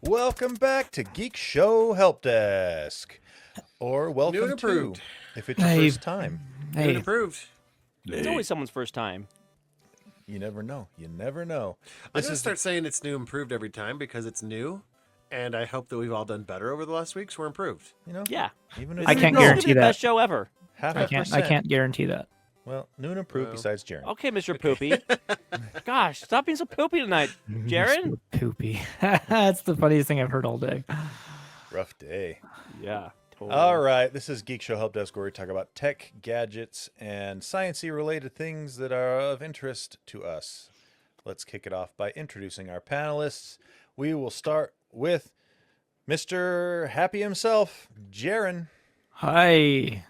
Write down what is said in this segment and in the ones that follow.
Welcome back to Geekshow Helpdesk. Or welcome New and to, improved. if it's your first time. New and improved. It's always someone's first time. You never know. You never know. I'm going to start saying it's new and improved every time because it's new. And I hope that we've all done better over the last week, so we're improved. You know? Yeah. Even if I it's can't This is guarantee the that. best show ever. half I a can't. percent. I can't guarantee that. Well, new and improved Well. besides Jaron. Okay, Mr. Poopy. Gosh, stop being so poopy tonight, Jaron. Poopy. That's the funniest thing I've heard all day. Rough day. Yeah, totally. All right, this is Geekshow Helpdesk, where we talk about tech, gadgets, and sciencey related things that are of interest to us. Let's kick it off by introducing our panelists. We will start with Mr. Happy himself, Jaron. Hi,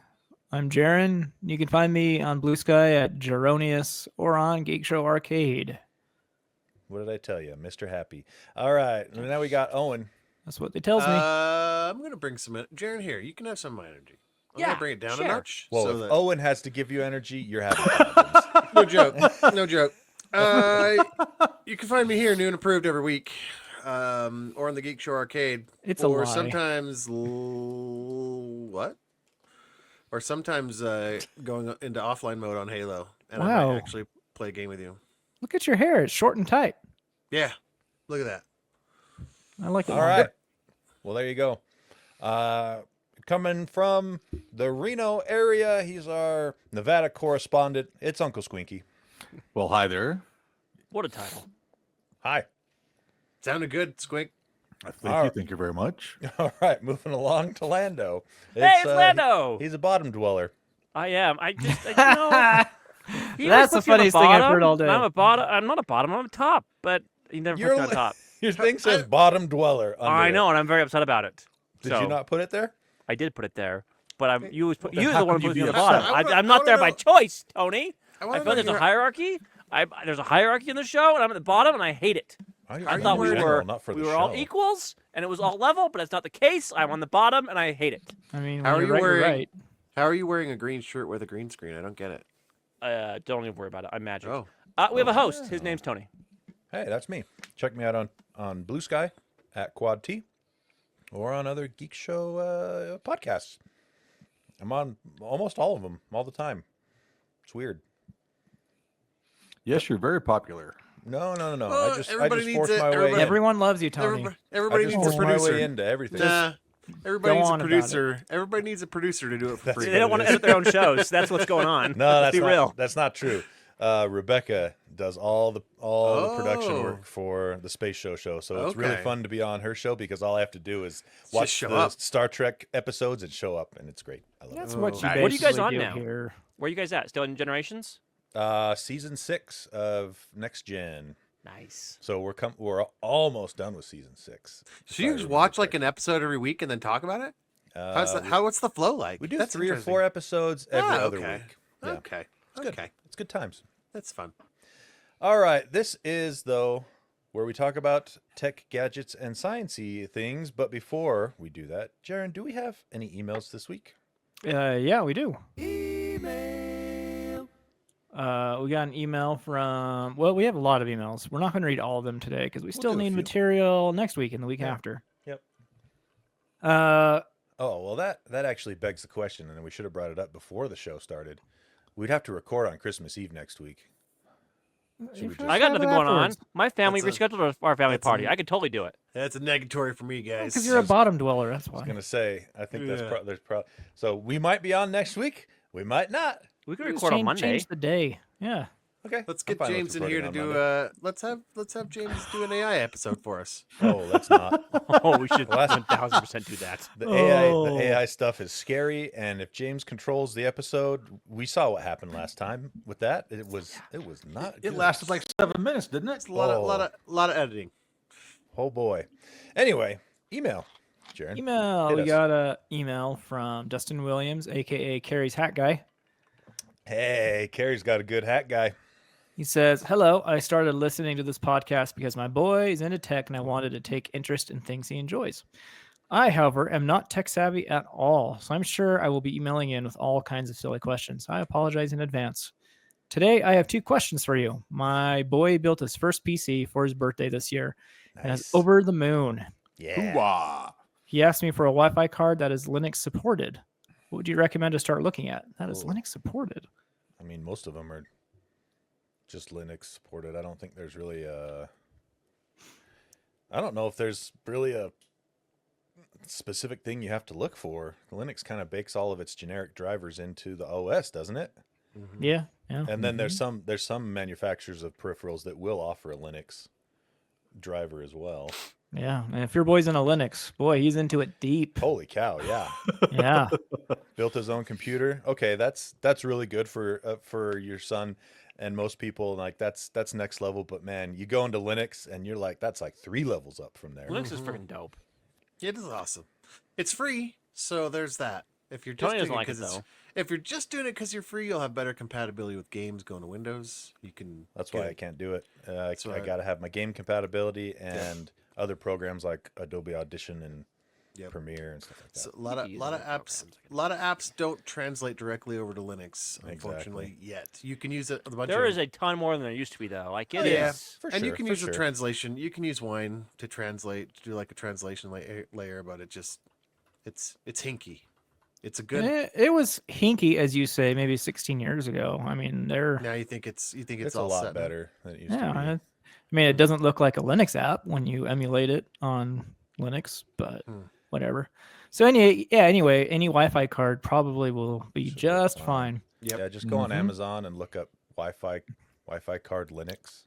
I'm Jaron. You can find me on Blue Sky at Jaronius or on Geekshow Arcade. What did I tell you, Mr. Happy? All right, and now we got Owen. That's what it tells me. I'm going to bring some... Jaron, here, you can have some of my energy. I'm going to bring it down a notch. Well, so if that... Owen has to give you energy, you're having problems. No joke. No joke. You can find me here, new and improved, every week. Or on the Geek Show Arcade. It's a or lie. sometimes... what? Or sometimes going into offline mode on Halo. And I Wow. might actually play a game with you. Look at your hair. It's short and tight. Yeah. Look at that. I like it. All right. Well, there you go. Coming from the Reno area, he's our Nevada correspondent. It's Uncle Squinky. Well, hi there. What a title. Hi. Sounded good, Squink. Thank you very much. All right, moving along to Lando. Hey, it's Lando. He's a bottom dweller. I am. I just, you know. He always That's the puts me on funniest thing I've bottom, heard all day. and I'm a bottom. I'm not a bottom. I'm a top. But he never puts me on top. Your thing says bottom dweller. Under I it. know, and I'm very upset about it. Did So, you not put it there? I did put it there, but you was Then you're how the one can who you put me on be the upset? bottom. I I'm not there by wanna choice, Tony. I wanna feel know there's a your- hierarchy. There's a hierarchy in the show, and I'm at the bottom, and I hate it. I thought we were not for the all show. equals, and it was all level, but that's not the case. I'm on the bottom, and I hate it. I mean, How when are you're you right, you're wearing- right. How are you wearing a green shirt with a green screen? I don't get it. Don't even worry about it. I'm magic. Oh. We have a host. His name's Tony. Hey, that's me. Check me out on Blue Sky at Quad T or on other Geek Show podcasts. I'm on almost all of them all the time. It's weird. Yes, you're very popular. No. Well, I just everybody needs forced it. my way Everybody- in. Everyone loves you, Tony. Everybody I just needs a forced my way producer. into everything. Nah, everybody Go needs a on about producer. Everybody needs a producer to do it for free. They don't want to edit their own shows. That's what's going on. No, Let's that's be not, real. That's not true. Rebecca does all the production Oh. work for the Space Show, so it's really Okay. fun to be on her show because all I have to do is Just watch show the up. Star Trek episodes and show up, and it's great. I love That's it. what you What are you guys basically on do now? here. Where are you guys at? Still in Generations? Season 6 of Next Gen. Nice. So we're almost done with season 6. So you just watch like an episode every week and then talk about it? What's the flow like? We do That's 3 or interesting. 4 episodes every other okay. week. Yeah, Okay. it's good. Okay. It's good times. That's fun. All right, this is though where we talk about tech, gadgets, and sciencey things. But before we do that, Jaron, do we have any emails this week? Yeah, we do. We got an email from. Well, we have a lot of emails. We're not going to read all of them today because we still do a need few. material next week and the week after. Yep. Uh, Oh well, that actually begs the question, and we should have brought it up before the show started. We'd have to record on Christmas Eve next week. Should we just- I got nothing going on. My family That's rescheduled our family that's a- party. I could totally do it. That's a negatory for me, guys. because you're a bottom dweller. That's why. I was gonna say, I think Yeah. there's so we might be on next week. We might not. We could Just record on Monday. Change the day. Yeah. Okay, Let's I'm get fine with James in here to recording do on Monday. let's have James do an AI episode for us. Oh, let's not. Oh, we should Last- 1000% do that. The Oh. AI stuff is scary, and if James controls the episode, we saw what happened last time with that. It was not. It good. lasted like 7 minutes, didn't it? It's a lot of editing. Oh boy. Anyway, email, Jaron. Email. Hit We us. got a email from Dustin Williams, aka Carrie's Hat Guy. Hey, Carrie's got a good hat guy. He says, "Hello, I started listening to this podcast because my boy is into tech and I wanted to take interest in things he enjoys. I, however, am not tech savvy at all, so I'm sure I will be emailing in with all kinds of silly questions. I apologize in advance. Today, I have 2 questions for you. My boy built his first PC for his birthday this year and is Nice. over the moon. Yeah. Hoo-wah. He asked me for a Wi-Fi card that is Linux supported. What would you recommend to start looking at? That is Oh. Linux supported. I mean, most of them are just Linux supported. I don't think there's really a. I don't know if there's really a specific thing you have to look for. Linux kind of bakes all of its generic drivers into the OS, doesn't it? Mhm. Yeah, yeah. And then there's some manufacturers of peripherals that will offer a Linux driver as well. Yeah, and if your boy's in a Linux, boy, he's into it deep. Holy cow! Yeah, Yeah, built his own computer. Okay, that's really good for your son and most people. Like that's next level. But man, you go into Linux and you're like, that's like 3 levels up from there. Linux is freaking dope. It is awesome. It's free, so there's that. If you're just Tony doing doesn't it like it, 'cause though. if you're just doing it because you're free, you'll have better compatibility with games going to Windows. You can. That's get why I it. can't do it. I why- got to have my game compatibility and other programs like Adobe Audition and Yep. Premiere and stuff like that. So a lot You of can use lot of other apps, programs, I a lot of apps don't translate directly over to Linux, Exactly. unfortunately, yet. You can use it a bunch There of is a ton more than there used to be, though. Like, it is. yeah. For and you sure, can for use sure. the translation. You can use Wine to translate, to do like a translation layer, but it's hinky. It's a good. it was hinky, as you say, maybe 16 years ago. I mean, they're Now you think it's It's a all lot set now. better than it used yeah. to be. I mean, it doesn't look like a Linux app when you emulate it on Linux, but whatever. So anyway, any Wi-Fi card probably will be Should work just fine. fine. Yep. Yeah, just go on Mhm. Amazon and look up Wi-Fi card Linux,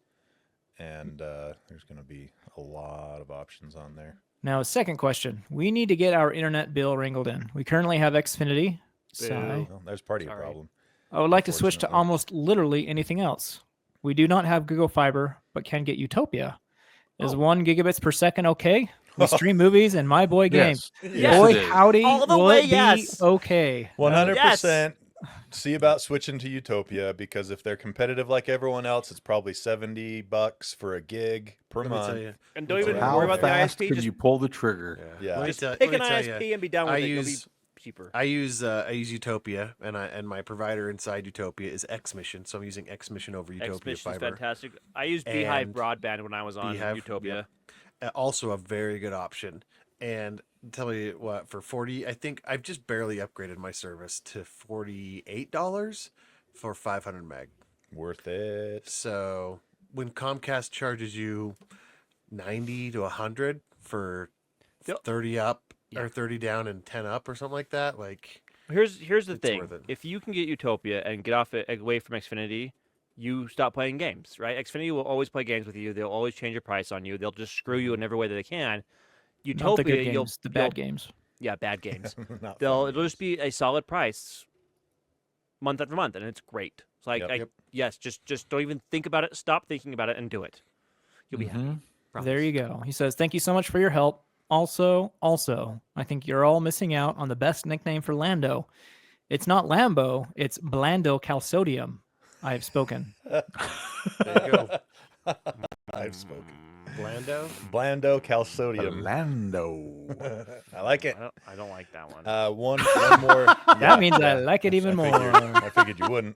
and there's going to be a lot of options on there. Now, second question: we need to get our internet bill wrangled in. We currently have Xfinity. Sigh. Well, there's part of your Sorry. problem. I would like to switch to Unfortunately. almost literally anything else. We do not have Google Fiber, but can get Utopia. Is 1 gigabits per second okay? We stream movies and my boy games. Yes, Boy, it is. howdy, All the will way, it be yes. okay? 100%. See about switching to Utopia, because if they're competitive like everyone else, it's probably $70 for a gig per Let me tell month. you. And don't Let me even tell How worry you. about the fast ISP. can Just you pull the trigger? Yeah. Let me Just tell- pick let an me tell you. ISP and be done with I it. You'll use- be cheaper. I use Utopia, and my provider inside Utopia is Xmission, so I'm using Xmission over Utopia Xmission's Fiber. fantastic. I used Beehive And Broadband when I was on Beehive, Utopia. Also a very good option. And tell me what, for 40, I think I've just barely upgraded my service to $48 for 500 meg. Worth it. So when Comcast charges you 90 to 100 for Yep. 30 up Yeah. or 30 down and 10 up or something like that, like Here's the It's thing. worth it. If you can get Utopia and get off it away from Xfinity, you stop playing games, right? Xfinity will always play games with you. They'll always change your price on you. They'll just screw you in every way that they can. Utopia, Not the good you'll games, the bad games. yeah, bad games. Not It'll fun just games. be a solid price month after month, and it's great. It's like, Yep. Yep. yes, just don't even think about it. Stop thinking about it and do it. You'll be happy. Mhm. There you go. He says, "Thank you so much for your help. Also, I think you're all missing out on the best nickname for Lando. It's not Lambo, it's Blando Calsodium. I have spoken." there you go. I've spoken. Blando. Blando Calsodium. Orlando. I like it. I don't like that one. One more. That means I like it even more. I figured you wouldn't.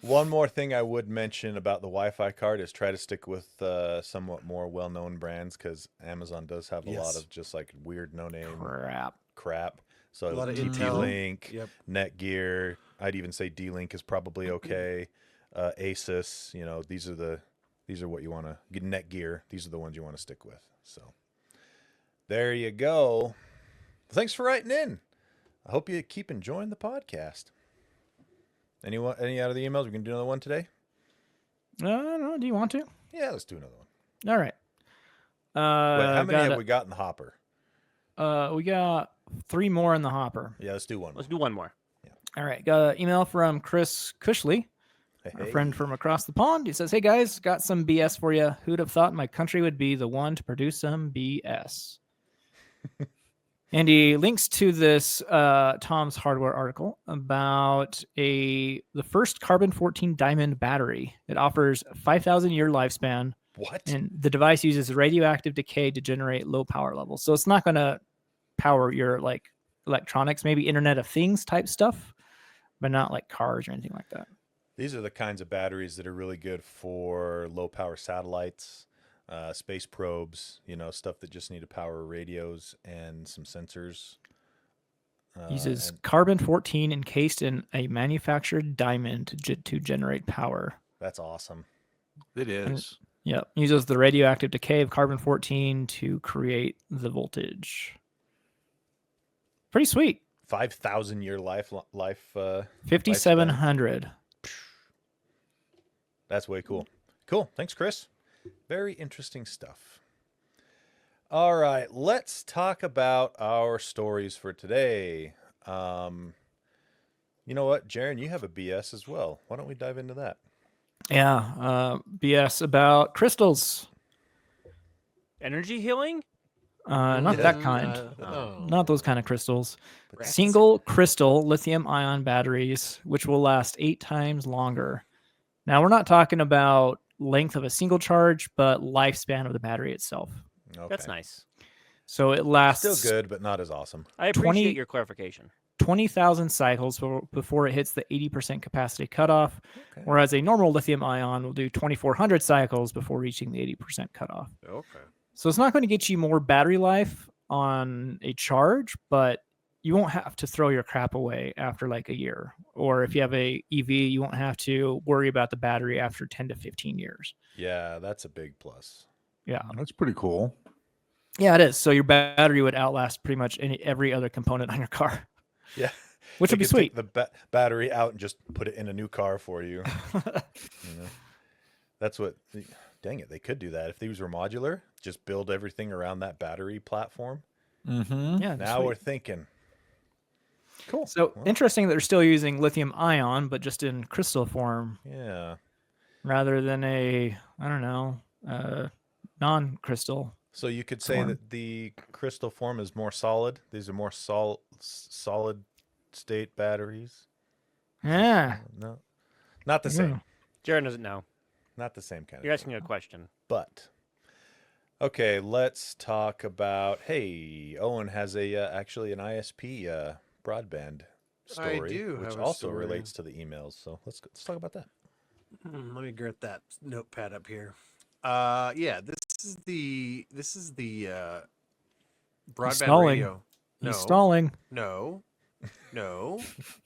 One more thing I would mention about the Wi-Fi card is try to stick with somewhat more well-known brands, because Amazon does have a lot Yes. of just like weird no-name Crap. So A lot of Intel. TP-Link, Yep. Netgear. I'd even say D-Link is probably okay. Asus. You know, these are what you want to get. Netgear. These are the ones you want to stick with. So there you go. Thanks for writing in. I hope you keep enjoying the podcast. Any out of the emails? We can do another one today. No, do you want to? Yeah, let's do another one. All right. Wait, how many got have we got in the hopper? we got 3 more in the hopper. Yeah, let's do one. Let's do one more. All right. Got an email from Chris Cushley, our friend from across the pond. He says, "Hey guys, got some BS for you. Who'd have thought my country would be the one to produce some BS?" And he links to this Tom's Hardware article about the first carbon-14 diamond battery. It offers 5,000 year lifespan, What? and the device uses radioactive decay to generate low power levels. So it's not going to power your like electronics, maybe Internet of Things type stuff, but not like cars or anything like that. These are the kinds of batteries that are really good for low power satellites. space probes, stuff that just need to power radios and some sensors. Uses And carbon-14 encased in a manufactured diamond to generate power. that's awesome. It is. Yep. Uses the radioactive decay of carbon-14 to create the voltage. Pretty sweet. 5,000 year life. 5,700. That's way cool. Cool. Thanks, Chris. Very interesting stuff. All right, let's talk about our stories for today. You know what, Jaron, you have a BS as well. Why don't we dive into that? Yeah. BS about crystals. Energy healing? Not that kind. Oh. Not those kind of crystals. Rats. Single crystal lithium ion batteries, which will last 8 times longer. Now, we're not talking about length of a single charge, but lifespan of the battery itself. Okay. That's nice. So it lasts Still good, but not as awesome. I appreciate 20 your clarification. 20,000 cycles before it hits the 80% capacity cutoff, Okay. whereas a normal lithium ion will do 2,400 cycles before reaching the 80% cutoff. Okay. So it's not going to get you more battery life on a charge, but you won't have to throw your crap away after like a year. Or if you have a EV, you won't have to worry about the battery after 10 to 15 years. Yeah, that's a big plus. Yeah. That's pretty cool. Yeah, it is. So your battery would outlast pretty much every other component on your car, Yeah. which They would be could sweet. take the battery out and just put it in a new car for you. That's what. Dang it, they could do that if these were modular. Just build everything around that battery platform. Mm-hmm. Yeah. Now sweet. we're thinking. Cool. So Well, interesting that they're still using lithium ion, but just in crystal form yeah. rather than a, I don't know, non-crystal. So you could say Form. that the crystal form is more solid. These are more solid state batteries. Yeah. No, not the same. Jared doesn't know. Not the same kind You're of thing. asking a question. But okay, let's talk about. Hey, Owen has actually an ISP broadband story, do which have a also story. relates to the emails. So let's talk about that. Let me get that notepad up here. Yeah, this is the broadband stalling. radio. No, He's stalling. no.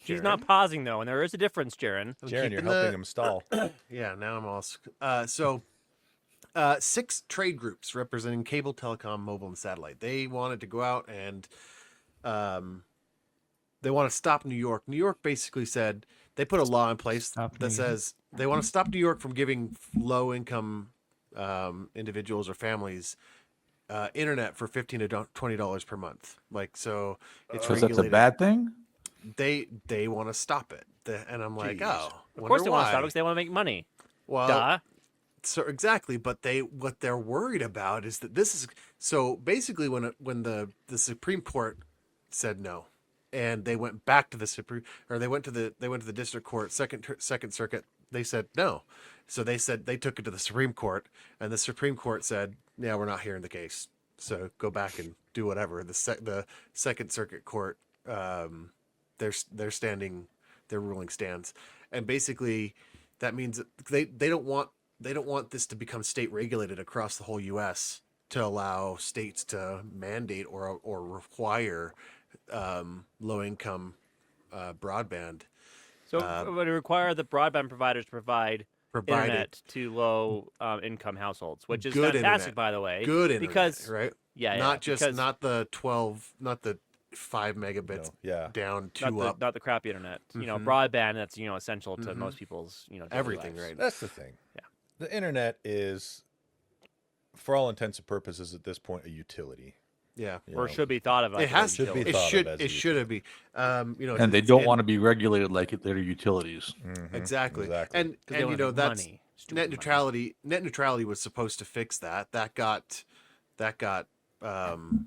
She's not pausing though, and there is a difference, Jaron. I'm Jaron, you're keeping helping the- him stall. Yeah, now I'm all. So, 6 trade groups representing cable, telecom, mobile, and satellite. They wanted to go out and, they want to stop New York. New York basically said they put a law in place Stop New that York. says they want to stop New York from giving low-income individuals or families internet for $15 to $20 per month. Like, so it's So that's a regulated. bad thing? They want to stop it, and I'm like, Jeez. oh, Of course they want to stop why. because they want to make money. Well, Duh. so exactly, but what they're worried about is that this is so basically when the Supreme Court said no, and they went back to the they went to the district court, second circuit. They said no, so they took it to the Supreme Court, and the Supreme Court said, yeah, we're not hearing the case, so go back and do whatever. The Second Circuit Court, their ruling stands, and basically that means that they don't want this to become state regulated across the whole U.S. to allow states to mandate or require low income broadband. So it would require the broadband providers to provide Provided internet to low income households, which is Good fantastic, internet. by the way. good internet, because right? yeah, Not just because not the 5 megabits No, yeah. down, not 2 the, up, not the crappy internet. You know, Mhm. broadband that's essential to Mhm. most people's daily everything, lives. right? That's the thing. Yeah. The internet is, for all intents and purposes, at this point, a utility. Yeah. you Or know. should be thought of. It has should be It thought of should. as a It should be. And they don't want to be regulated like they're utilities. Mhm, exactly. Exactly. And 'Cause they and wanna you know make that's money. Stupid net money. neutrality. Net neutrality was supposed to fix that. That got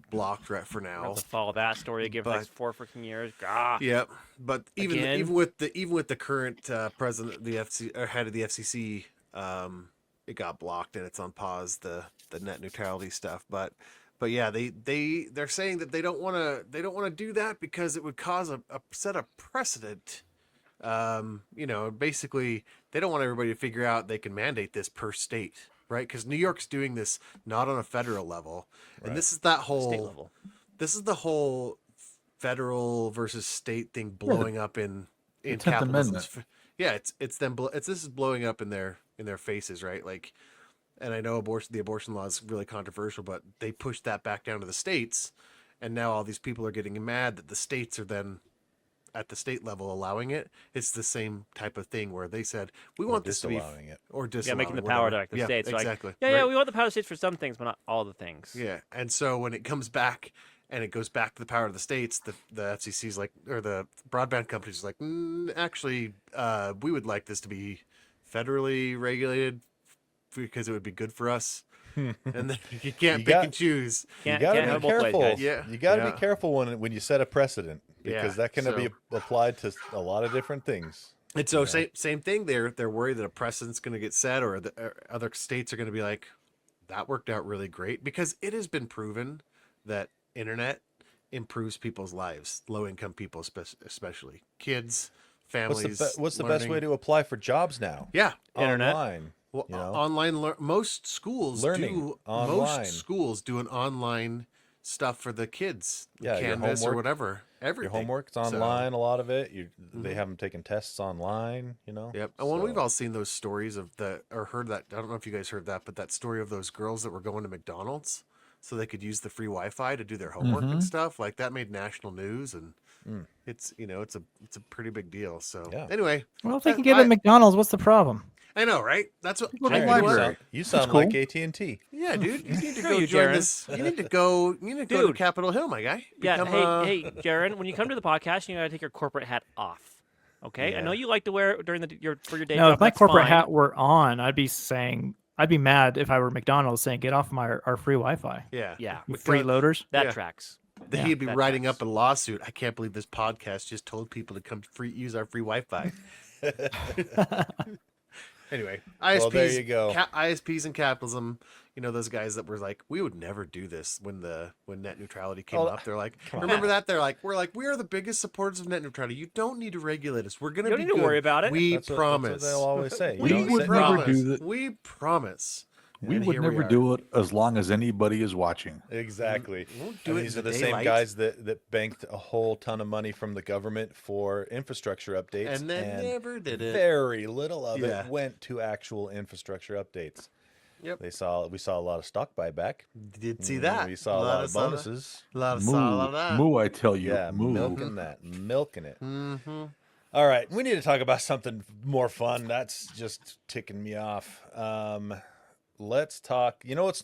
blocked right for We'll now. have to follow that story again for the next 4 freaking years. Gah. Yep. But Again? even with the current president of the head of the FCC, it got blocked and it's on pause, the net neutrality stuff. But yeah, they're saying that they don't want to do that because it would cause a set of precedent. Basically they don't want everybody to figure out they can mandate this per state right? Because New York's doing this not on a federal level, and this is that whole State level. This is the whole federal versus state thing blowing up in 10th capitalism. Amendment. Yeah, it's them. This is blowing up in their faces, right? Like, and I know the abortion law is really controversial, but they pushed that back down to the states, and now all these people are getting mad that the states are then at the state level allowing it. It's the same type of thing where they said we want this to be disallowing it. or Yeah, disallowing making the whatever. power to like the Yeah, states. exactly. Like, yeah, Right. we want the power to states for some things, but not all the things. Yeah, and so when it comes back and it goes back to the power of the states, the FCC's like, or the broadband companies like, actually, we would like this to be federally regulated because it would be good for us. And then you can't You pick got- and choose. Can't, you got can't to have be both ways, careful. guys. Yeah, You got to yeah. be careful when you set a precedent because Yeah, that can be applied to a lot of different things. And so same thing. They're worried that a precedent's going to get set, or other states are going to be like, that worked out really great, because it has been proven that internet improves people's lives, low income people especially, kids, families. What's the best way to apply for jobs now? Yeah, Internet. Online. well, you know? online. Most schools Learning do. online. Most schools do an online stuff for the kids. Yeah, your Canvas or homework- whatever. Your Everything. homework's So- online, a lot of it. They have them taking tests online, you know? Yep. And when So- we've all seen those stories or heard that, I don't know if you guys heard that, but that story of those girls that were going to McDonald's so they could use the free Wi-Fi to do their homework and stuff, like that made national news, and it's it's a pretty big deal. So Yeah. anyway, Well, if they can get it at McDonald's, what's the problem? I know, right? That's what. Go to the you know what? library. You sound cool. like AT&T. Yeah, dude, you need to Screw go you, join Jaron. this. You need to go. You need to go to Dude. Capitol Hill, my guy. Yeah, Become, hey, Jaron, when you come to the podcast, you gotta take your corporate hat off. Okay, I know you like to wear it during for your day No, job. if my that's corporate fine. hat were on, I'd be mad if I were McDonald's saying, "Get off our free Wi-Fi." Yeah, Yeah, You freeloaders. that Yeah. tracks. Then he'd be that writing tracks. up a lawsuit. I can't believe this podcast just told people to come use our free Wi-Fi. Anyway, ISPs, Well, there you go. ISPs and capitalism. You know, those guys that were like, we would never do this when net neutrality came Oh, up. They're like, remember that? They're like, we are the biggest supporters of net neutrality. You don't need to regulate us. We're gonna You be don't need to good. worry about it. We That's what promise. they'll always say. we You know, would sit never down. do that. We promise. We And would here never are. do it as long as anybody is watching. Exactly. won't do And it these in are the the same daylight. guys that banked a whole ton of money from the government for infrastructure updates, And then never did it. very little of Yeah. it went to actual infrastructure updates. Yep. We saw a lot of stock buyback. Did see that. We saw a lot of bonuses. A lot of Moo, that. moo, I tell you, Yeah, moo. milking it. Mm-hmm. All right, we need to talk about something more fun. That's just ticking me off. Let's talk. You know what's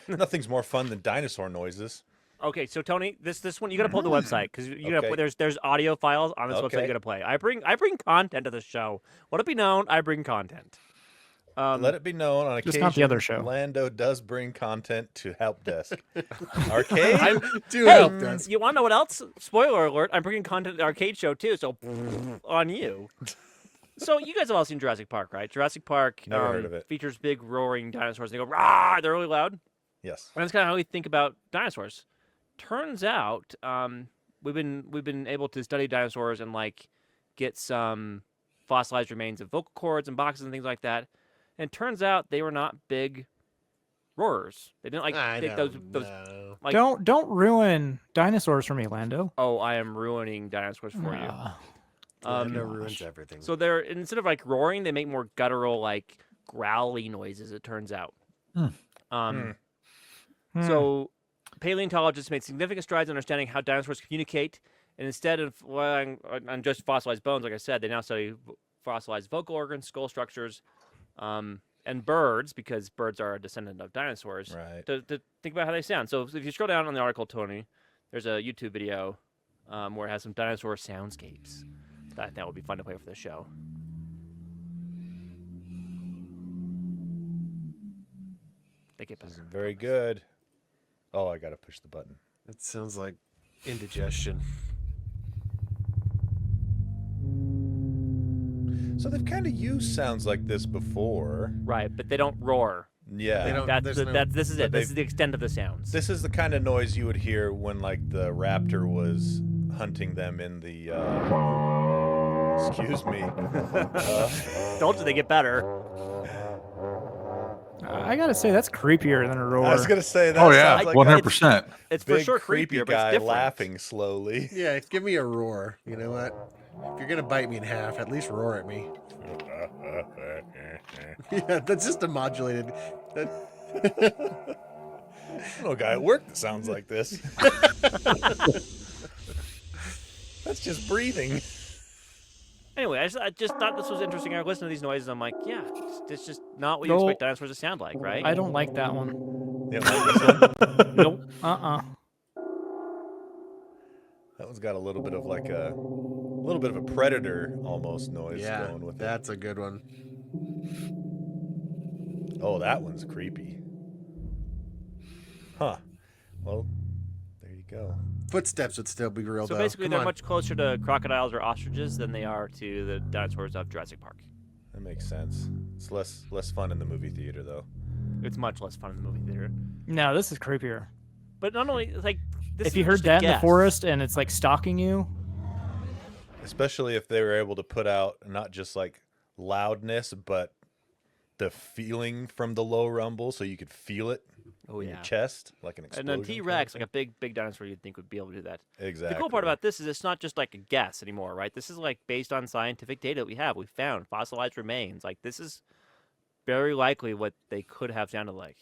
nothing's more fun than dinosaur noises. Okay, so Tony, this one you gotta pull the website because you gotta Okay. there's audio files on this website Okay. you gotta play. I bring content to the show. Let it be known, I bring content. Let it be known on Just occasion, not the other show. Lando does bring content to Helpdesk. Arcade? Do Hey, help us. you want to know what else? Spoiler alert! I'm bringing content to the arcade show too. So on you. So you guys have all seen Jurassic Park, right? Jurassic Park Never heard of it. features big roaring dinosaurs. They go rah! They're really loud. Yes. And that's kind of how we think about dinosaurs. Turns out, we've been able to study dinosaurs and like get some fossilized remains of vocal cords and boxes and things like that. And it turns out they were not big roarers. They didn't like I take don't those know. like. Don't ruin dinosaurs for me, Lando. Oh, I am ruining dinosaurs for you. Ah. Lando ruins everything. So they're instead of like roaring, they make more guttural, like growly noises. It turns out. So paleontologists made significant strides in understanding how dinosaurs communicate, and instead of relying on just fossilized bones, like I said, they now study fossilized vocal organs, skull structures, and birds, because birds are a descendant of dinosaurs. Right. To think about how they sound. So if you scroll down on the article, Tony, there's a YouTube video where it has some dinosaur soundscapes. That would be fun to play for the show. They get better. Very good. Oh, I gotta push the button. It sounds like indigestion. So they've kind of used sounds like this before. Right, but they don't roar. Yeah. They don't- This is it. but This is the extent of the sounds. This is the kind of noise you would hear when, like, the raptor was hunting them in the. Excuse me. Told you they get better. I gotta say that's creepier than a roar. I was gonna say that. Oh yeah, sounds like 100%. It's for big sure creepy creepier, but guy it's different. laughing slowly. Yeah, give me a roar. You know what? If you're gonna bite me in half, at least roar at me. Yeah, that's just a modulated. No guy at work that sounds like this. That's just breathing. Anyway, I just thought this was interesting. I listened to these noises. I'm like, yeah, it's just not what you No. expect dinosaurs to sound like, right? I don't like that one. You don't like this one? Nope. That one's got a little bit of like a predator almost noise Yeah, going with it. that's a good one. Oh, that one's creepy. Huh. Well, there you go. Footsteps would still be real So though. basically, Come they're on. much closer to crocodiles or ostriches than they are to the dinosaurs of Jurassic Park. That makes sense. It's less fun in the movie theater though. It's much less fun in the movie theater. No, this is creepier. But not only like this If you is heard just a that in the guess. forest and it's like stalking you, Especially if they were able to put out not just like loudness, but the feeling from the low rumble, so you could feel it Oh in yeah. your chest like an And explosion. then kind of T-Rex, like thing. a big dinosaur, you'd think would be able to do that. Exactly. The cool part about this is it's not just like a guess anymore, right? This is like based on scientific data that we have. We found fossilized remains. Like this is very likely what they could have sounded like.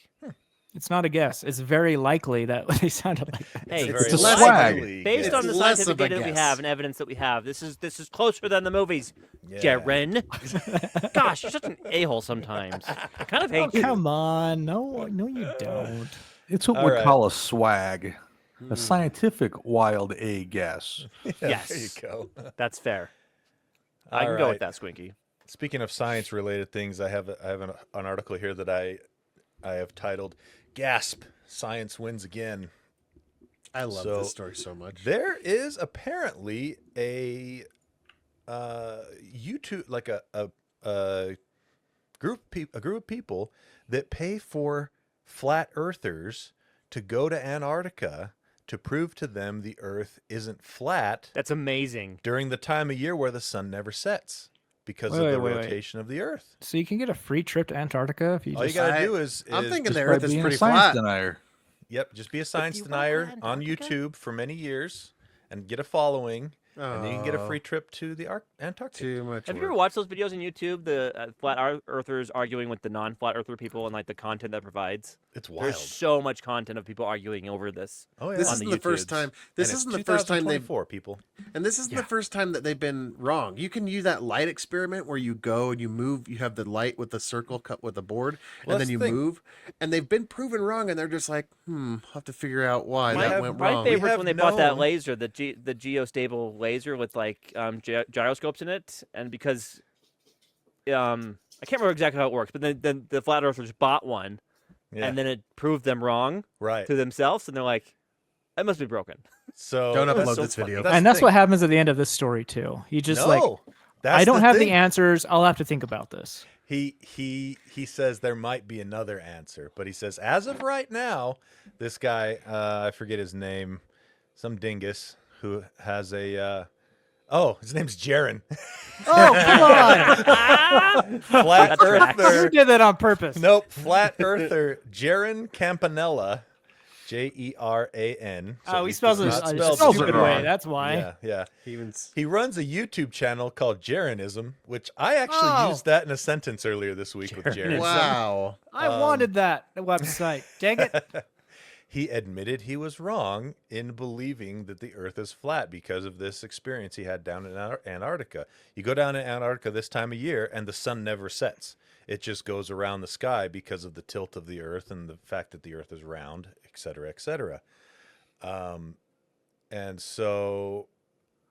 it's not a guess. It's very likely that they sounded like that. Hey, Very It's a likely swag. based It's on the less scientific of a data that we guess. have and evidence that we have, this is closer than the movies. Yeah. Jaren. Gosh, you're such an a-hole sometimes. I kind of hate Oh, you. come on. No, you don't. It's what All we right. call a swag. A scientific wild A guess. Yeah, Yes. There you go. That's fair. I All can go right. with that, Squinky. Speaking of science-related things, I have an article here that I have titled "Gasp! Science wins again." I love So, this story so much. There is apparently a YouTube, like a group of people that pay for flat earthers to go to Antarctica to prove to them the Earth isn't flat That's amazing. during the time of year where the sun never sets because of Wait, the wait. rotation of the Earth. So you can get a free trip to Antarctica if you All you just. gotta I- do is I'm thinking Just the by Earth is being a pretty science flat. denier. Yep, just be a science you wanna denier go to on Antarctica? YouTube for many years and get a following, and then you can get a Oh, free trip to the Antarctic. Too much. Have you ever work. watched those videos on YouTube? The flat earthers arguing with the non-flat earther people and like the content that provides. It's wild. There's so much content of people arguing over this. Oh yeah, This on isn't the the first YouTubes. time. This And it's isn't the first time they've. 2024, people. And this isn't the first time that they've been wrong. You can use that light experiment where you go and you move. You have the light with the circle cut with the board, Well, and then that's you the thing. move. And they've been proven wrong, and they're just like, I'll have to figure out why My, that went my wrong. favorite have when they bought that known- laser, the geostable laser with like gyroscopes in it, and because I can't remember exactly how it works, but then the flat earthers bought one, Yeah, and then it proved them wrong right. to themselves, and they're like, "That must be broken." So Don't that's upload so this funny. video. And the that's thing. what happens at the end of this story too. He just like, That's I don't have thing. the answers. I'll have to think about this. He says there might be another answer, but he says as of right now, this guy I forget his name, some dingus who has a his name's Jaren. Oh, come on! Flat You Earther. did that on purpose. Nope, Flat Earther Jaren Campanella, Jeran. So Oh, he it's spells it not a spelled spells it stupid wrong. way. That's why. Yeah, yeah. Evens. He runs a YouTube channel called Jeranism, which I actually Oh. used that in a sentence earlier this week with Jaren. Wow. I wanted that website. Dang it! He admitted he was wrong in believing that the Earth is flat because of this experience he had down in Antarctica. You go down to Antarctica this time of year, and the sun never sets. It just goes around the sky because of the tilt of the Earth and the fact that the Earth is round, et cetera, et cetera. And so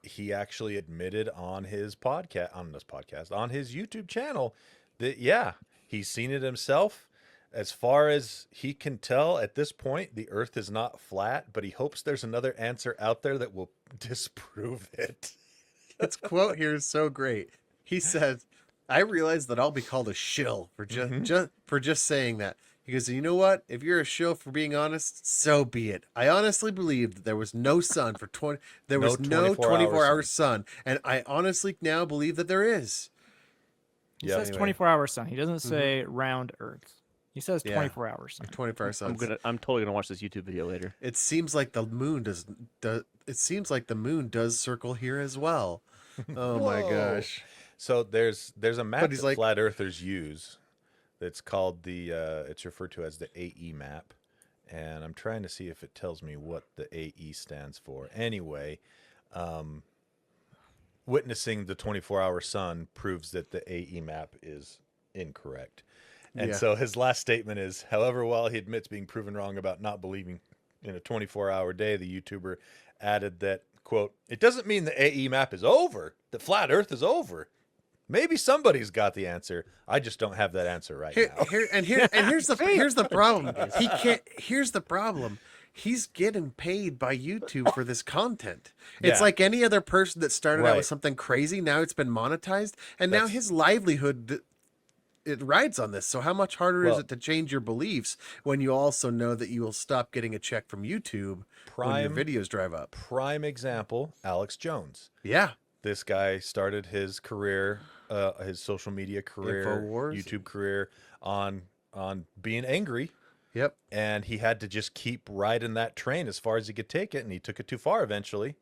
he actually admitted on his podcast, on his YouTube channel, that, yeah, he's seen it himself. As far as he can tell at this point, the Earth is not flat, but he hopes there's another answer out there that will disprove it. His quote here is so great. He says, "I realize that I'll be called a shill for just saying that." He goes, "You know what? If you're a shill for being honest, so be it. I honestly believed that there was no sun for 20. There was no 24-hour sun, and I honestly now believe that there is." He Yeah, says anyway. 24-hour sun. He doesn't say round Earth. He says Yeah. 24 hours. 24 cents. I'm totally gonna watch this YouTube video later. It seems like the moon does. It seems like the moon does circle here as well. Oh my Whoa. gosh! So there's a map he's that like- flat earthers use. It's called it's referred to as the AE map, and I'm trying to see if it tells me what the AE stands for. Anyway, witnessing the 24-hour sun proves that the AE map is incorrect. And Yeah. so his last statement is, however, while he admits being proven wrong about not believing in a 24-hour day, the YouTuber added that, quote, "It doesn't mean the AE map is over, that flat Earth is over. Maybe somebody's got the answer. I just don't have that answer right now." Here's the problem. He can't. Here's the problem. He's getting paid by YouTube for this content. It's Yeah. like any other person that started out Right. with something crazy. Now it's been monetized, and now That's- his livelihood it rides on this. So how much harder is Well- it to change your beliefs when you also know that you will stop getting a check from YouTube when your Prime videos drive up? prime example, Alex Jones. Yeah. This guy started his career, his social media career, InfoWars. YouTube career on being angry, Yep. and he had to just keep riding that train as far as he could take it, and he took it too far eventually.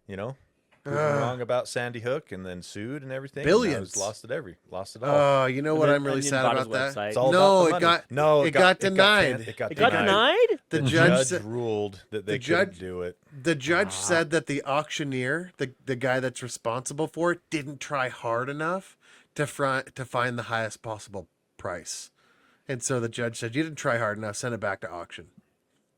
You know, proven wrong about Sandy Hook, and then sued and everything. and now Billions. he's lost it all. Oh, you know what then I'm really Onion sad bought about his that? website. It's all No, about the it money. it got denied. It got It got denied. denied? The The judge judge said- ruled that they the couldn't judge- do it. The judge said that the auctioneer, the guy that's responsible for it, didn't try hard enough to find the highest possible price. And so the judge said, "You didn't try hard enough, send it back to auction."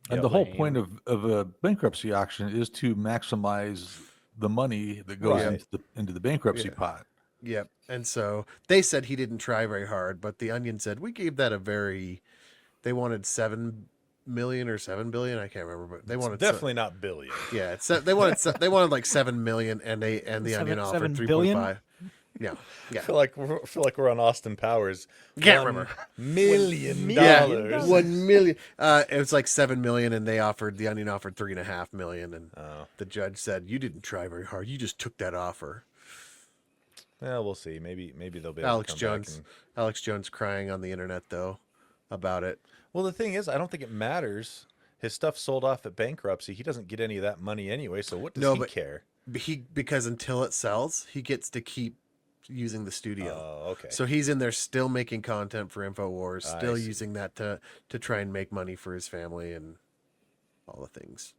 And Yeah, the whole lame. point of a bankruptcy auction is to maximize the money that goes Right. into the bankruptzy Yeah. pot. Yep. And so they said he didn't try very hard, but the Onion said, "We gave that they wanted 7 million or 7 billion. I can't remember, but they wanted Definitely not billion. they wanted like 7 million, and the Onion offered 7 3.5. billion? Yeah. I feel like we're on Austin Powers. Can't $1 remember. million Yeah, dollars. 1 million. It was like 7 million, and the Onion offered 3.5 million, and Oh. the judge said, "You didn't try very hard. You just took that offer." Well, we'll see. Maybe they'll be able Alex to come Jones, back and... Alex Jones crying on the internet though about it. Well, the thing is, I don't think it matters. His stuff sold off at bankruptcy. He doesn't get any of that money anyway, so what does No, he but- care? Because until it sells, he gets to keep using the studio. Oh, okay. So he's in there still making content for InfoWars, I still see. using that to try and make money for his family and all the things.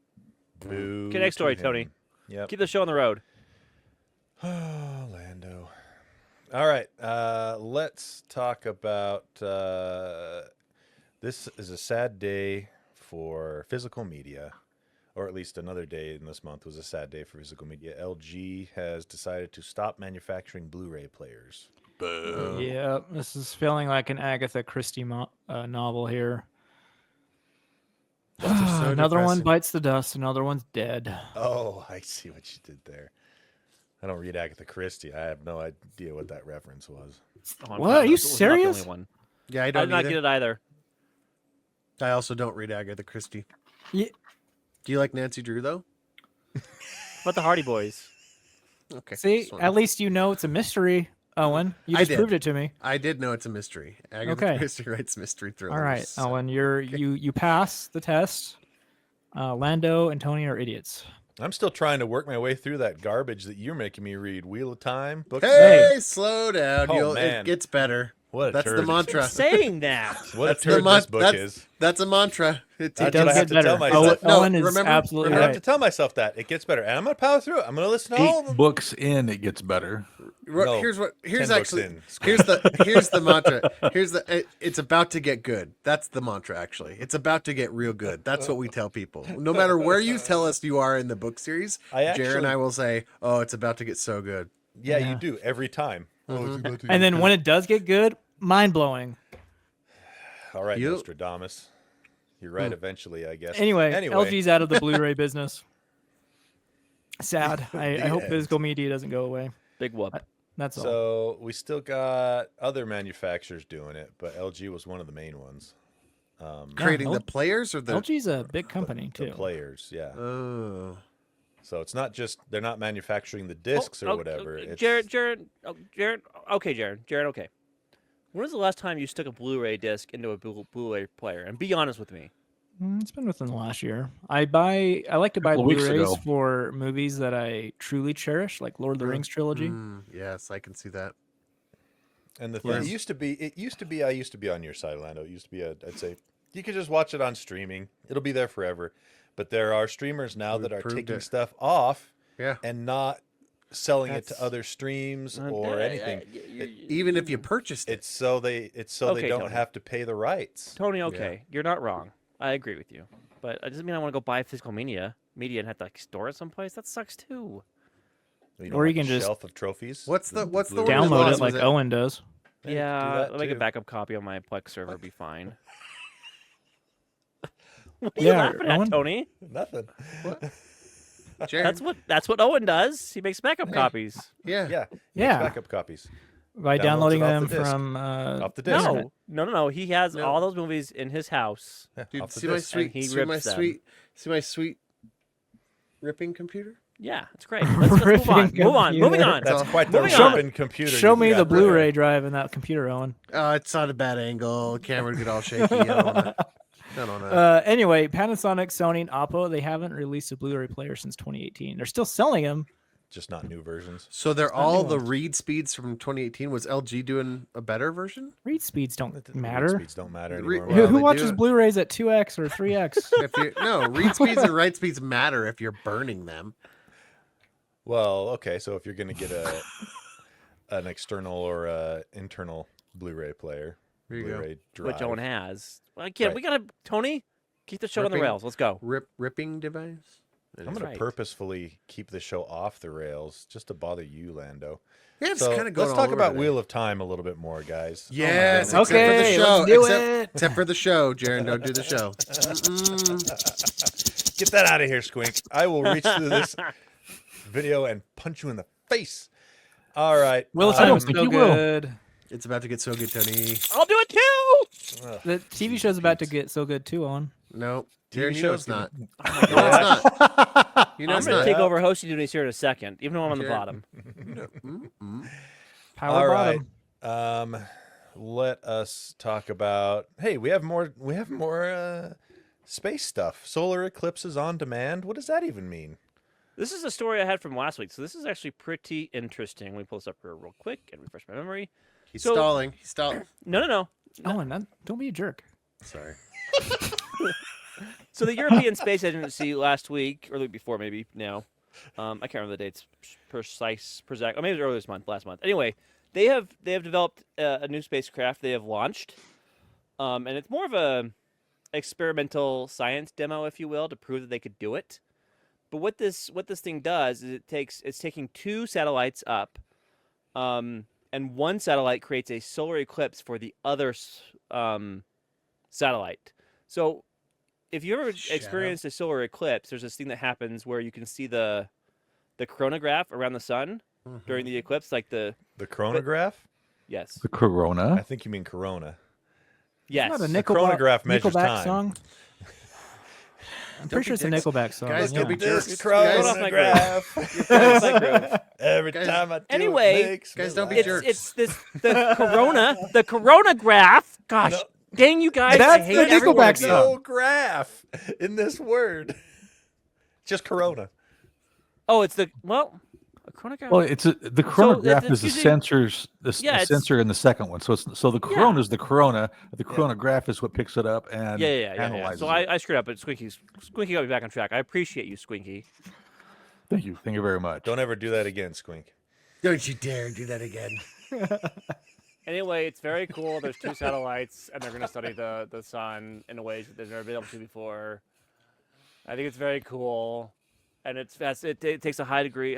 Boo Okay, next to story, him. Tony. Yep. Keep the show on the road. Oh, Lando. All right, let's talk about this is a sad day for physical media, or at least another day in this month was a sad day for physical media. LG has decided to stop manufacturing Blu-ray players. Yeah, this is feeling like an Agatha Christie novel here. so Another one depressing. bites the dust. Another one's dead. Oh, I see what you did there. I don't read Agatha Christie. I have no idea what that reference was. Oh, What? Are you it was not the serious? only one. Yeah, I I don't did not either. get it either. I also don't read Agatha Christie. Yeah. Do you like Nancy Drew though? But the Hardy Boys. Okay. See, just wanted- at least you know it's a mystery, Owen. You I just did. proved it to me. I did know it's a mystery. Agatha Okay. Christie writes mystery thrillers. All right, so- Owen, you pass the test. Lando and Tony are idiots. I'm still trying to work my way through that garbage that you're making me read. Wheel of Time, books. Hey, slow down. Oh, It man. gets better. What a That's the turd. mantra. Saying that. What That's a the turd mon- this book that's- is. That's a mantra. It That's It what does I have get to tell better. myself. Owen is remember- absolutely I have to right. tell myself that it gets better, and I'm gonna power through it. I'm gonna listen to all of 8 them. books in, it gets better. No, Here's 10 books actually in. here's the mantra. It's about to get good. That's the mantra actually. It's about to get real good. That's what we tell people. No matter where you tell us you are in the book series, Jared and actually- I will say, "Oh, it's about to get so good." Yeah, Yeah. you do every time. And then when it does get good, mind blowing. All right, You- Nostradamus. You're right. Eventually, I guess. Anyway, LG's out of the Blu-ray business. Sad. I hope end. physical media doesn't go away. Big whoop. That's all. So we still got other manufacturers doing it, but LG was one of the main ones. Creating L- the players or the LG's a big company The too. players, yeah. Oh. So it's not just they're not manufacturing the discs or whatever. It's, Jared. Okay, Jared. Okay. When was the last time you stuck a Blu-ray disc into a Blu-ray player? And be honest with me. It's been within the last year. I like to buy Couple of weeks Blu-rays ago. for movies that I truly cherish, like Lord of the Rings trilogy. Yes, I can see that. And the thing it used to be I used to be on your side, Lando. It used to be I'd say you could just watch it on streaming. It'll be there forever. But there are streamers now that are proved taking it. stuff off Yeah. and not selling it to That's- other streams or anything. Even if you purchased it. It's so they Okay, don't Tony. have to pay the rights. Tony, okay, you're not wrong. I agree with you. But it doesn't mean I want to go buy physical media and have to like store it someplace. That sucks too. You Or you have can a just shelf of trophies. What's the Blu-ray one you Download lost? it like Was Owen does. Yeah, do Yeah, that I'll make a too. backup copy on my Plex server. It'll be fine. What are you Yeah, laughing at, Owen? Tony? Nothing. Jared? That's what Owen does. He makes backup copies. Yeah. Yeah. he makes Yeah. Backup copies. By Downloads downloading it off them the disc. from Off the disc. No. He has No. all those movies in his house. Yeah, Dude, off the see my disc. sweet, he see my rips them. sweet, see my sweet ripping computer. Yeah, it's great. Let's move on. Ripping Move on. Moving computer. on. That's quite the Moving on. ripping computer. Show you've me got the there. Blu-ray drive in that computer, Owen. It's not a bad angle. Camera would get all shaky. I don't know. Anyway, Panasonic, Sony, and Oppo, they haven't released a Blu-ray player since 2018. They're still selling them. Just not new versions. So they're not all new the ones. read speeds from 2018. Was LG doing a better version? Read speeds don't The matter. Speeds don't matter Re- anymore. Well, Who they watches do. Blu-rays at 2x or 3x? No, read speeds and write speeds matter if you're burning them. Well, okay. So if you're going to get an external or internal Blu-ray player, There you go. Blu-ray drive, Which Owen has. Well, again, Right. we gotta Tony keep the show on the Ripping- rails. Let's go. Ripping device. I'm going right. to purposefully keep the show off the rails just to bother you, Lando. Yeah, it's So kind of going. let's talk about Wheel of Time a little bit more, guys. Yes, Oh my except goodness. for the Okay, show. let's do except, it. except for the show, Jaron. Don't do the show. Get that out of here, Squink. I will reach through this video and punch you in the face. All right. Wheel of I Time don't was think so you will. good. It's about to get so good, Tony. I'll do it too. The TV show's about to get so good too, Owen. No, TV Jaron, you know show's it's not. Oh You know it's not. You know I'm it's gonna not. take over hosting duties here in a second, even though I'm on the Sure. bottom. Power All right. bottom. Let us talk about. Hey, we have more. We have more space stuff. Solar eclipses on demand. What does that even mean? This is a story I had from last week, so this is actually pretty interesting. Let me pull this up here real quick and refresh my memory. He's So- stalling. He's stalling. No. Owen, don't be a jerk. Sorry. So the European Space Agency last week, or the week before maybe now, I can't remember the dates precise, or maybe it was earlier this month, last month. Anyway, they have developed a new spacecraft they have launched, and it's more of a experimental science demo, if you will, to prove that they could do it. But what this thing does is it's taking two satellites up, and one satellite creates a solar eclipse for the other satellite. So if you ever experienced a solar eclipse, there's this thing that happens where you can see the chronograph around the sun during the eclipse, like The chronograph? yes, The Corona. I think you mean Corona. yes. It's not a The Nickelback, chronograph measures Nickelback time. song. I'm pretty be sure it's a dicks. Nickelback song. Guys, don't be yeah. jerks. This Get off my groove. chronograph. Get off my groove. Every Guys- time I do Anyway, it makes guys, me don't be laugh. jerks. It's the chronograph. Gosh, No. dang you guys! I That's hate the every one Nickelback of you. song. No graph in this word. Just Corona. Oh, it's a chronograph. Well, the chronograph it's is the using- sensors, the Yeah, it's- sensor in the second one. So the Corona is the Corona. The chronograph is what picks it up and yeah. analyzes So it. I screwed up, but Squinky got me back on track. I appreciate you, Squinky. Thank you very much. Don't ever do that again, Squink. Don't you dare do that again. Anyway, it's very cool. There's two satellites, and they're going to study the sun in ways that they've never been able to before. I think it's very cool, and it takes a high degree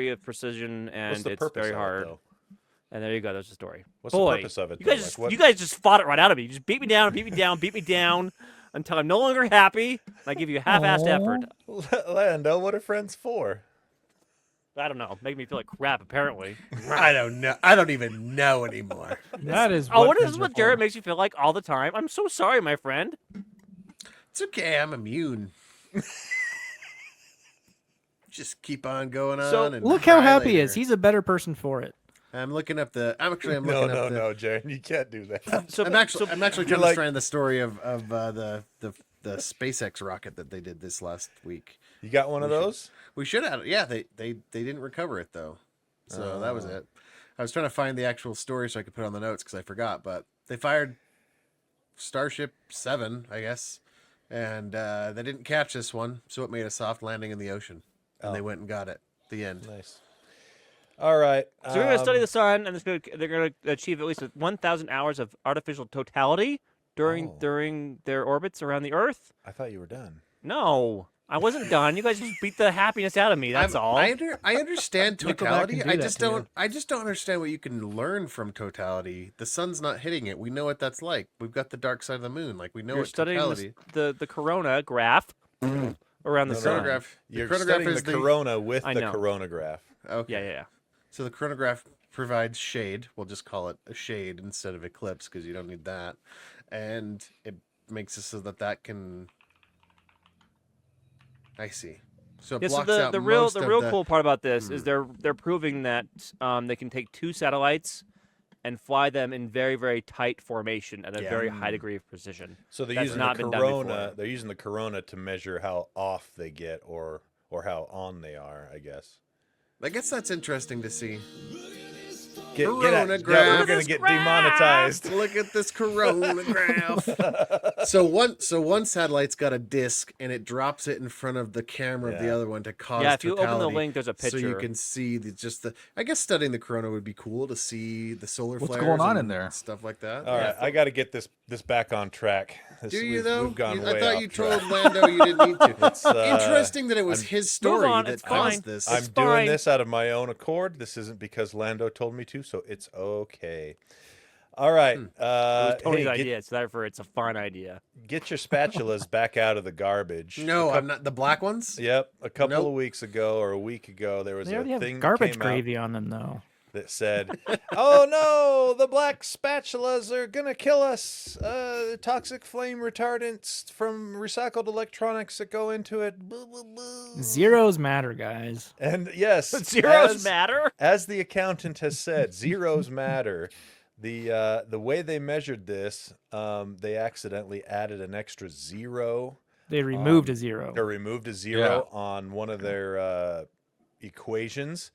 of precision, and What's the it's purpose very of it, hard. though? And there you go. There's the story. What's the Boy, purpose of it, You though? guys, Like, just, what- you guys just fought it right out of me. You just beat me down, beat me down, beat me down until I'm no longer happy. And I give you a half-assed effort. Lando, what are friends for? I don't know. Making me feel like crap, apparently. I don't know. I don't even know anymore. That is Oh, what what is friends are what for. Jared makes you feel like all the time? I'm so sorry, my friend. It's okay. I'm immune. Just keep on going on. So, and Look how cry happy he later. is. He's a better person for it. I'm looking up the. I'm looking No, up no, the. no, Jaron, you can't do that. So I'm actually You're trying to like- understand the story of the SpaceX rocket that they did this last week. You got one of those? We should have. Yeah, they didn't recover it though, so that was it. I was trying to find the actual story so I could put it on the notes because I forgot. But they fired Starship 7, I guess, and they didn't catch this one, so it made a soft landing in the ocean, and they went and got it. The end. Nice. All right. So we're going to study the sun, and they're going to achieve at least 1,000 hours of artificial totality during their orbits around the Earth. I thought you were done. No, I wasn't done. You guys just beat the happiness out of me. That's all. I understand Nickelback can totality. do I that just to you. don't. I just don't understand what you can learn from totality. The sun's not hitting it. We know what that's like. We've got the dark side of the moon. Like we know You're what studying totality. the corona graph around the No, no. sun. Chronograph. You're the chronograph studying is the corona with I the know. coronagraph. Okay. Yeah. So the chronograph provides shade. We'll just call it a shade instead of eclipse because you don't need that, and it makes it so that can. I see. So it Yeah, so blocks out the real most of real the- cool part about this is they're proving that they can take two satellites and fly them in very, very tight formation at a Yeah. very high degree of precision. So they're That's using not the been done corona. before. They're using the corona to measure how off they get or how on they are, I guess. I guess that's interesting to see. Get Coronograph. we're gonna get demonetized. Look at this coronagraph. so one satellite's got a disc and it drops it in front of the camera of the Yeah. other one to cause Yeah, if you open the totality. link, there's a So you picture. can see I guess studying the corona would be cool to see the solar What's flares going on and in there? stuff like that. All right, I got to get this back on track. Do you though? We've gone I way thought off you track. told Lando you didn't need to. Interesting that it was I'm- his story on, that it's caused fine. this. I'm It's doing fine. this out of my own accord. This isn't because Lando told me to, so it's okay. All right. It was Tony's Hey, idea, so therefore it's a fun idea. get your spatulas back out of the garbage. No, I'm not the black ones. Yep. A couple Nope. of weeks ago or a week ago, there was They a already thing have garbage came out gravy on them, though. that said, "Oh no, the black spatulas are gonna kill us. Toxic flame retardants from recycled electronics that go into it." Blah, blah, blah. Zeros matter, guys. And yes, Zeros as- matter. As the accountant has said, zeros matter. The way they measured this, they accidentally added an extra zero They removed a zero. or removed a zero on one of their equations.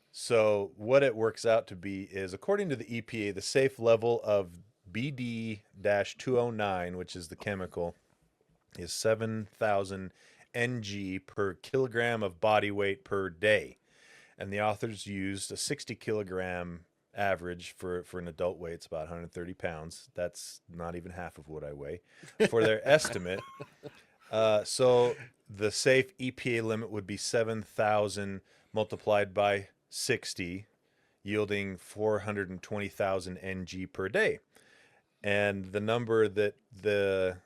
So what it works out to be is, according to the EPA, the safe level of BD-209, which is the chemical, is 7,000 Ng per kilogram of body weight per day. And the authors used a 60 kilogram average for an adult weight. It's about 130 pounds. That's not even half of what I weigh for their estimate. So the safe EPA limit would be 7,000 multiplied by 60, yielding 420,000 Ng per day. And the number that the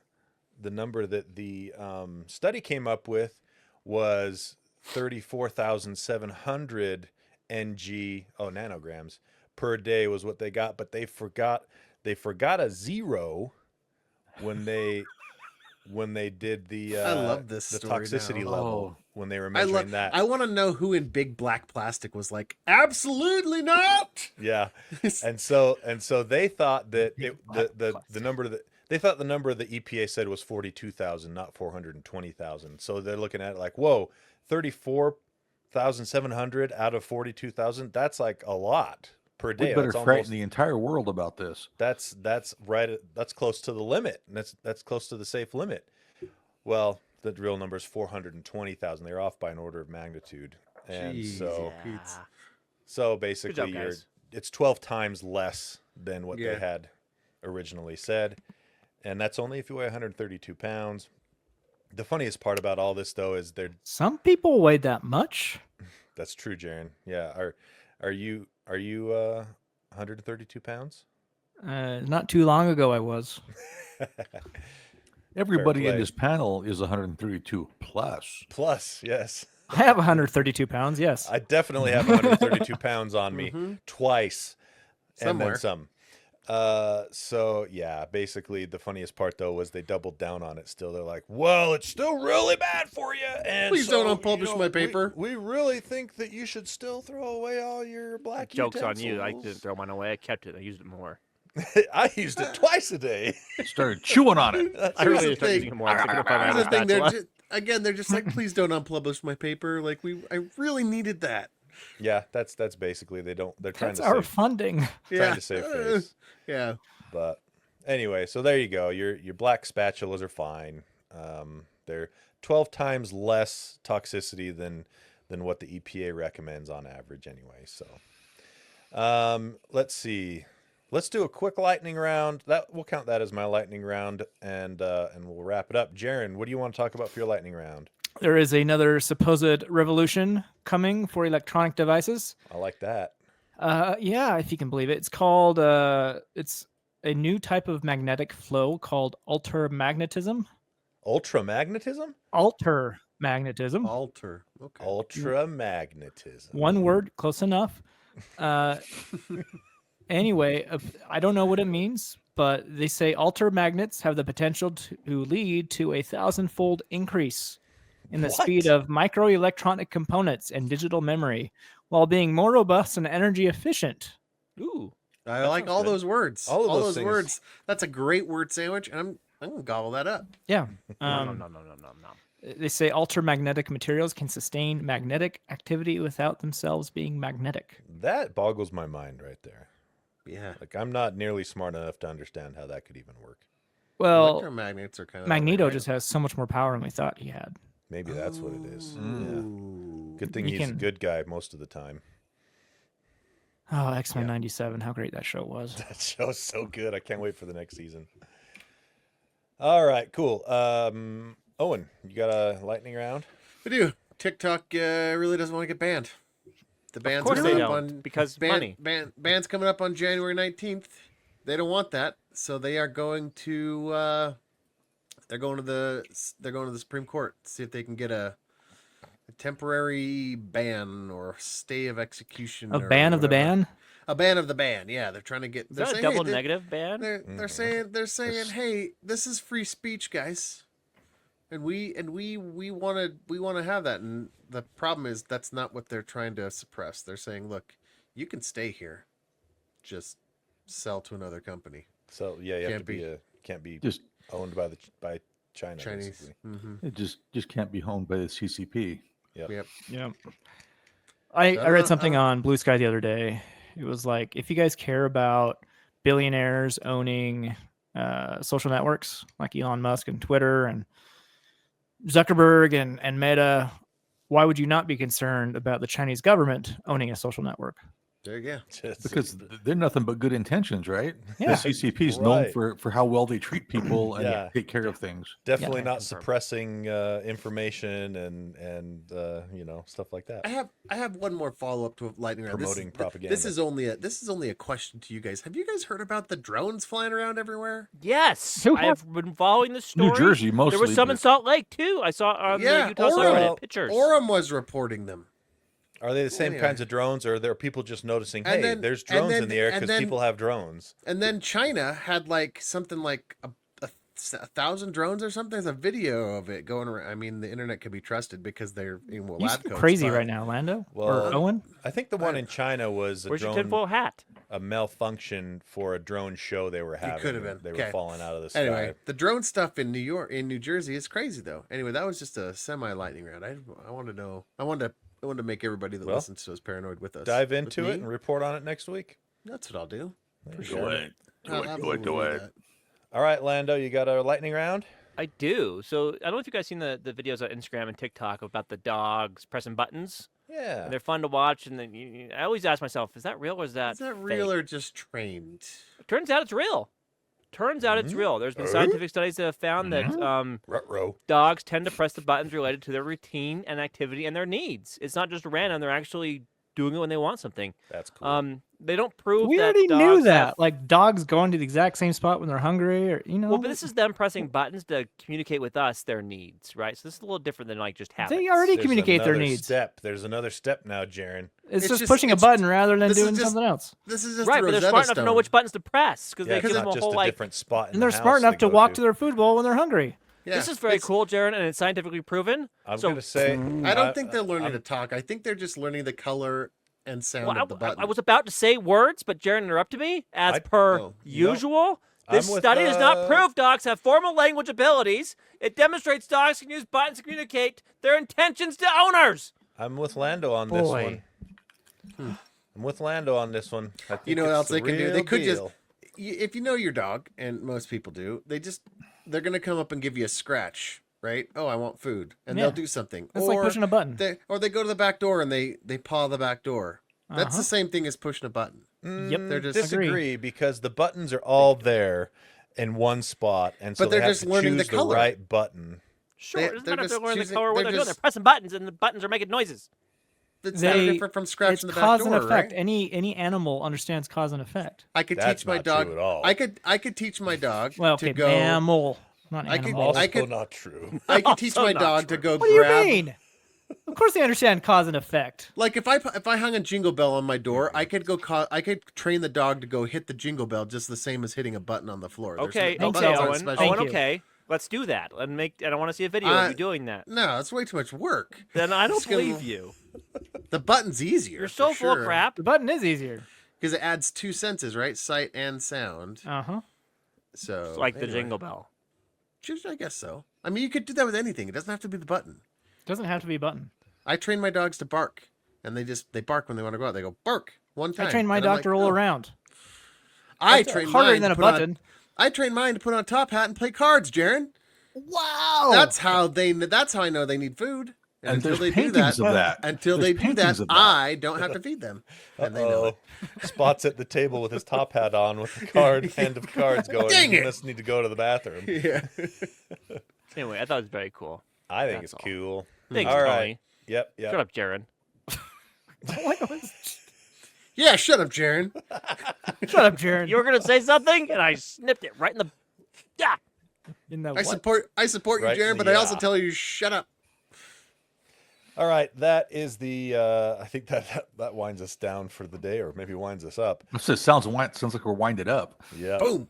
study came up with was 34,700 nanograms per day was what they got, but they forgot a zero when they did the I love this the story toxicity now. level Oh. when they were I measuring love that. I want to know who in big black plastic was like, absolutely not. Yeah, and so they thought that the number that they thought the number the EPA said was 42,000, not 420,000. So they're looking at it like, whoa, 34,700 out of 42,000. That's like a lot per day. We better That's frighten the entire world about this. That's right. That's close to the limit. And that's close to the safe limit. Well, the real number is 420,000. They're off by an order of magnitude, and Jeez. so Pete's. so basically, job, guys. it's 12 times less than what Yeah. they had originally said, and that's only if you weigh 132 pounds. The funniest part about all this, though, is Some people weigh that much. that's true, Jaron. Yeah, are you 132 pounds? Not too long ago, I was. Everybody in play. this panel is 132 plus. Plus, yes, I have 132 pounds. Yes. I definitely have 132 pounds on me twice, and Somewhere. then some. So yeah, basically the funniest part though was they doubled down on it still. They're like, well, it's still really bad for you. And Please so, don't unpublish you know, my paper. We really think that you should still throw away all your black Joke's on utensils. you. I didn't throw mine away. I kept it. I used it more. I used it twice a day. Started chewing on it. I Here's really the started thing. using it more. I was picking up on Here's my the thing. spatula. They're just like, please don't unpublish my paper. Like I really needed that. Yeah, that's basically they're trying That's to our save, funding. trying to save face. Yeah. But anyway, so there you go. Your black spatulas are fine. They're 12 times less toxicity than what the EPA recommends on average anyway. So let's see. Let's do a quick lightning round. We'll count that as my lightning round, and we'll wrap it up. Jaron, what do you want to talk about for your lightning round? There is another supposed revolution coming for electronic devices. I like that. Yeah, if you can believe it. It's called, it's a new type of magnetic flow called ultramagnetism. Ultramagnetism? Ultramagnetism. Alter. Okay. Ultramagnetism. One word, close enough. Anyway, I don't know what it means, but they say ultramagnets have the potential to lead to 1,000-fold increase in the speed What? of microelectronic components and digital memory, while being more robust and energy efficient. Ooh. I like sounds all good. those words. All of all those those things. words. That's a great word sandwich, and I'm gonna gobble that up. Yeah. No. They say ultramagnetic materials can sustain magnetic activity without themselves being magnetic. That boggles my mind right there. Yeah. Like, I'm not nearly smart enough to understand how that could even work. Well, Electromagnets are kind of Magneto just has so much more power than we thought he had. Maybe that's what it is. Yeah. Ooh. Good thing You he's a can- good guy most of the time. Oh, X-Men 97, how great that show was. That show's so good. I can't wait for the next season. All right, cool. Owen, you got a lightning round? We do. TikTok really doesn't want to get banned. The band's course coming they up don't, on because money. Band's coming up on January 19th. They don't want that, so they are going to they're going to the Supreme Court to see if they can get a temporary ban or stay of execution. A or ban of the whatever. ban? A ban of the ban. Yeah, they're trying to get. Is They're that a saying, double hey, negative ban? They're saying, hey, this is free speech, guys, and we want to have that. And the problem is that's not what they're trying to suppress. They're saying, look, you can stay here, just sell to another company. So yeah, you have Can't to can't be Just owned by China. Chinese. Basically. Mm-hmm. it just can't be owned by the CCP. Yep. Yeah. I I read don't- something on Blue Sky the other day. It was like, if you guys care about billionaires owning social networks like Elon Musk and Twitter and Zuckerberg and Meta, why would you not be concerned about the Chinese government owning a social network? There you go. Just- Because they're nothing but good intentions, right? Yeah. The CCP is known Right. for how well they treat people and Yeah. take care of things. definitely Yeah, not confirm. suppressing information and stuff like that. I have one more follow up to lightning round. Promoting propaganda. This is only a question to you guys. Have you guys heard about the drones flying around everywhere? Yes, Who I've been following the story. New Jersey mostly. There was some in but- Salt Lake too. I saw on Yeah, the Utah Orem- subreddit pictures. Orem was reporting them. Are they the same Yeah. kinds of drones, or are there people just noticing, And hey, then- there's and drones then- in the air and because then- people have drones? And then China had like something like a 1,000 drones or something. There's a video of it going around. I mean, the internet can be trusted because they're You lab seem coats, crazy but- right now, Lando Well, or Owen. I think the one in China was a Where's your drone, tinfoil hat? a malfunction for a drone show they were having. could have been. They Okay. were falling out of the sky. Anyway, the drone stuff in New Jersey is crazy though. Anyway, that was just a semi lightning round. I want to know. I wanted to make everybody that Well, listens to us paranoid with us. Dive With into me. it and report on it next week. That's what I'll do. For you sure. go. I'll absolutely do that. All right, Lando, you got a lightning round? I do. So I don't know if you guys seen the videos on Instagram and TikTok about the dogs pressing buttons. Yeah. And they're fun to watch. And then I always ask myself, is that real or is that Is that fake? real or just trained? Turns out it's real. Turns out it's real. There's been scientific studies that have found that Ruh-roh. dogs tend to press the buttons related to their routine and activity and their needs. It's not just random. They're actually doing it when they want something. That's cool. They don't prove We that already knew dogs that. have- Like dogs going to the exact same spot when they're hungry, or Well, but this is them pressing buttons to communicate with us their needs, right? So this is a little different than like just habits. they already There's communicate their another needs. There's another step now, Jaren. It's It's just just- pushing a it's- button rather than this is doing just- something else. This is just Right, the but they're Rosetta smart enough to know Stone. which buttons to press because Yeah, they it's give them not a just whole a like. different spot. In And the they're smart house enough to go walk to their food bowl when they're hungry. Yeah, This is very it's- cool, Jaron, and it's scientifically proven. I'm so, gonna say. I don't think they're learning I'm- to talk. I think they're just learning the color and sound Well, of the button. I was about to say words, but Jaron interrupted me. As I- per oh, usual, I'm this with, study does not prove dogs have formal language abilities. It demonstrates dogs can use buttons to communicate their intentions to owners. I'm with Lando on this Boy. one. I'm with Lando on this one. I think You know what it's else the they can do? They real could just, deal. if you know your dog, and most people do, they're gonna come up and give you a scratch, right? Oh, I want food, and Yeah. they'll do something. It's or like pushing a button. They go to the back door and they paw the back door. That's Uh-huh. the same thing as pushing a button. Yep. They're just- disagree because the buttons are all there in one spot, and so But they're they have just to learning the choose color. right button. Sure, They- it doesn't they're matter if they're just learning the choosing- color. What they're they're doing, they're just- pressing buttons, and the buttons are making noises. It's no different from It's scratching the back cause door, and effect. right? Any animal understands cause and effect. I could That's teach my not dog. true at all. I could teach my dog Well, okay, to go. mammal, not I could- animal. Also I could- not true. I could teach Also my not dog to true. go What do you grab. mean? Of course they understand cause and effect. Like if I hung a jingle bell on my door, I could I could train the dog to go hit the jingle bell just the same as hitting a button on the floor. There's Okay, no- Thank okay, buttons you. aren't Owen. special. Thank Owen, you. okay. Let's do that. And I want to see a video of you doing that. No, it's way too much work. Then I don't It's gonna- believe you. The button's easier. You're so for full of sure. crap. The button is easier. Because it adds two senses, right? Sight and sound. Uh-huh. So It's like the anyway. jingle bell. I guess so. I mean, you could do that with anything. It doesn't have to be the button. Doesn't have to be a button. I train my dogs to bark, and they bark when they want to go out. They go bark one time. I trained my and I'm dog like, to roll "Oh." around. I That's trained harder mine than to a put on- button. I trained mine to put on a top hat and play cards, Jaron. Wow. That's how I know they need food. And until there's they do paintings that, of that. until There's they do paintings that, of that. I don't have to feed them, and they know it. Spot's at the table with his top hat on, with the card hand of cards going. Dang He it. must need to go to the bathroom. Yeah. Anyway, I thought it was very cool. I think That's it's all. cool. Thanks, All Tony. right. Yep. Shut Yep. up, Jaron. Yeah, shut up, Jaron. Shut up, Jared. You were gonna say something, and I snipped it right in the. Yeah. in the I what? support you, Right in Jaron, the but I also yeah. tell you shut up. All right. That is the. I think that winds us down for the day, or maybe winds us up. It sounds like we're winded up. Yeah. Boom.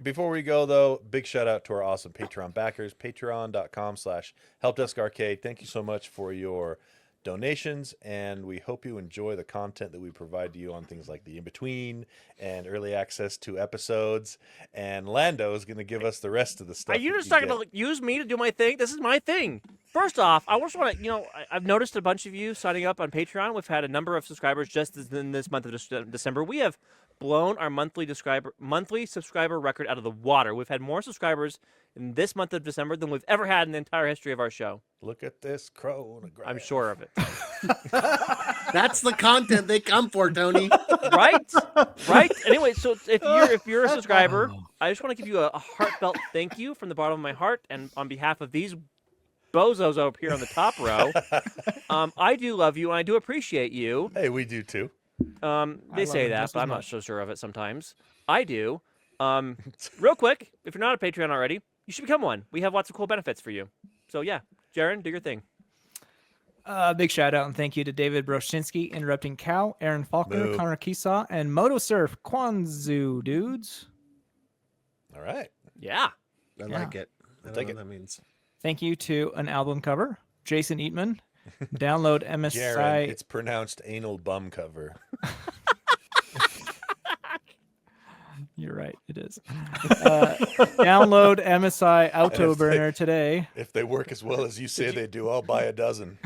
Before we go though, big shout out to our awesome Patreon backers, patreon.com/helpdeskarcade. Thank you so much for your donations, and we hope you enjoy the content that we provide to you on things like the in-between and early access to episodes. And Lando is going to give us the rest of the stuff. Are you that just talking get. to like, use me to do my thing? This is my thing. First off, I just want to, I've noticed a bunch of you signing up on Patreon. We've had a number of subscribers just in this month of December. We have blown our monthly subscriber record out of the water. We've had more subscribers in this month of December than we've ever had in the entire history of our show. Look at this chronograph. I'm sure of it. That's the content they come for, Tony. Right? Right? Anyway, so if you're a subscriber, I just want to give you a heartfelt thank you from the bottom of my heart, and on behalf of these bozos up here on the top row. I do love you and I do appreciate you. Hey, we do too. They love say him that, just but as I'm not much. so sure of it sometimes. I do. Real quick, if you're not a Patreon already, you should become one. We have lots of cool benefits for you. So yeah, Jaron, do your thing. Big shout out and thank you to David Broshinsky, Interrupting Cow, Aaron Faulkner, Boo. Connor Kisaw, and Motosurf Kwanzaa dudes. All right. Yeah. I like it. I I'll don't take know it. what that means. Thank you to an album cover, Jason Eatman. Download Jaron, MSI. it's pronounced anal bum cover. You're right, it is. Download MSI Auto if they- Burner today. If they work as well as you say they do, I'll buy a dozen.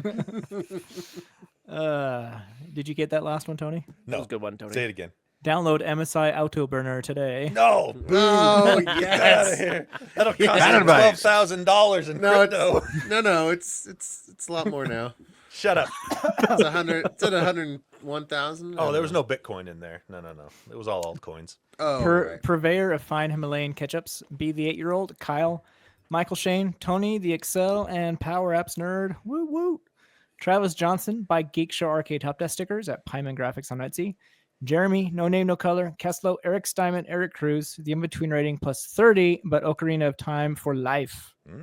Did you get that last one, Tony? That No, was a good one, Tony. say it again. Download MSI Auto Burner today. No, Oh, get out of yes. here. That'll cost Bad you advice. $12,000 in No, crypto. it's a lot more now. Shut up. It's 100. It's at 101,000. Oh, there was no Bitcoin in there. No. It was all altcoins. Oh, right. Purveyor of fine Himalayan ketchups, B the 8-year-old, Kyle, Michael Shane, Tony the Excel, and Power Apps nerd. Woo woo. Travis Johnson, buy Geekshow Arcade Helpdesk stickers at Pyman Graphics on Etsy. Jeremy, No Name, No Color. Keslo, Eric Steinman, Eric Cruz. The in-between rating plus 30, but Ocarina of Time for life. All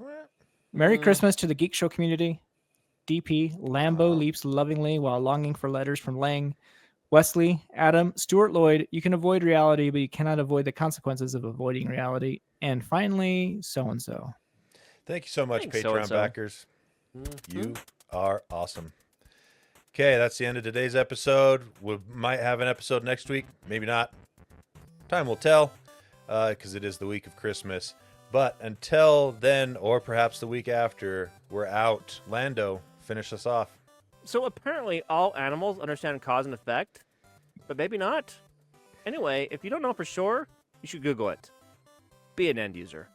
right. Merry Christmas to the Geek Show community. DP, Lambo leaps lovingly while longing for letters from Lang. Wesley, Adam, Stuart Lloyd, you can avoid reality, but you cannot avoid the consequences of avoiding reality. And finally, so-and-so. Thank you so much, Thanks, Patreon so-and-so. backers. You are awesome. Okay, that's the end of today's episode. We might have an episode next week, maybe not. Time will tell, because it is the week of Christmas. But until then, or perhaps the week after, we're out. Lando, finish us off. So apparently all animals understand cause and effect, but maybe not. Anyway, if you don't know for sure, you should Google it. Be an end user.